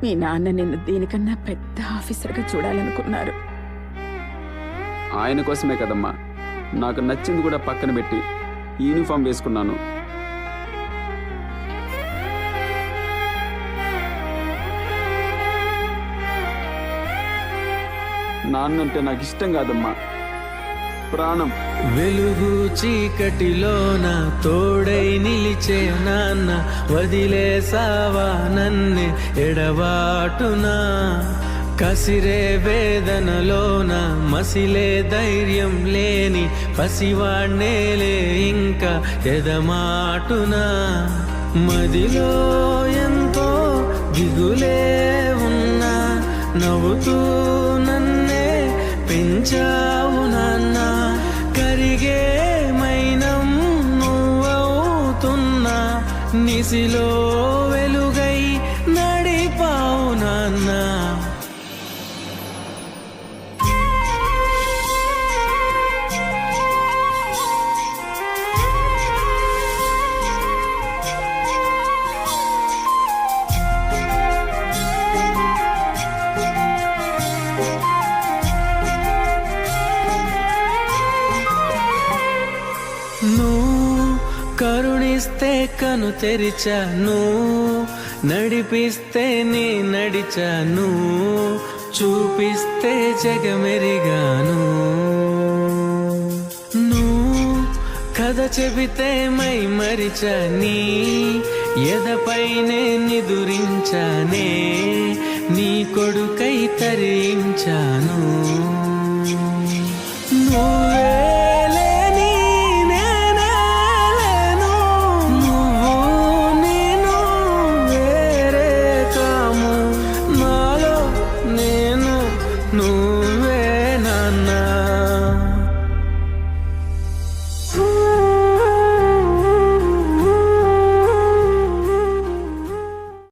మీ నాన్న నిన్ను దీనికన్నా పెద్ద ఆఫీసర్గా చూడాలనుకున్నారు. ఆయన కోసమే కదమ్మా నాకు నచ్చింది కూడా పక్కన పెట్టి యూనిఫామ్ వేసుకున్నాను. నాన్నంటే నాకు ఇష్టం కాదమ్మా, ప్రాణం. వెలుగు చీకటిలోన తోడై నిలిచే నాన్న, వదిలేసావా నన్నే ఎడబాటునా. కసిరే వేదనలోన మసిలే ధైర్యం లేని పసివాణ్ణేలే ఇంకా ఎదమాటునా. మదిలో ఎంతో దిగులే ఉన్నా నవ్వుతూ నన్నే పెంచావు నాన్న. కరిగే మైనం నువ్వవుతున్నా, నిసిలో వెలుగై నడిపావు నాన్న. నువ్వు కరుణిస్తే కను తెరిచాను, నడిపిస్తే నీ నడిచాను, చూపిస్తే జగమెరిగాను. నువ్వు కథ చెబితే మై మరిచని, ఎదపైనే నిదురించానే, నీ కొడుకై తరించాను.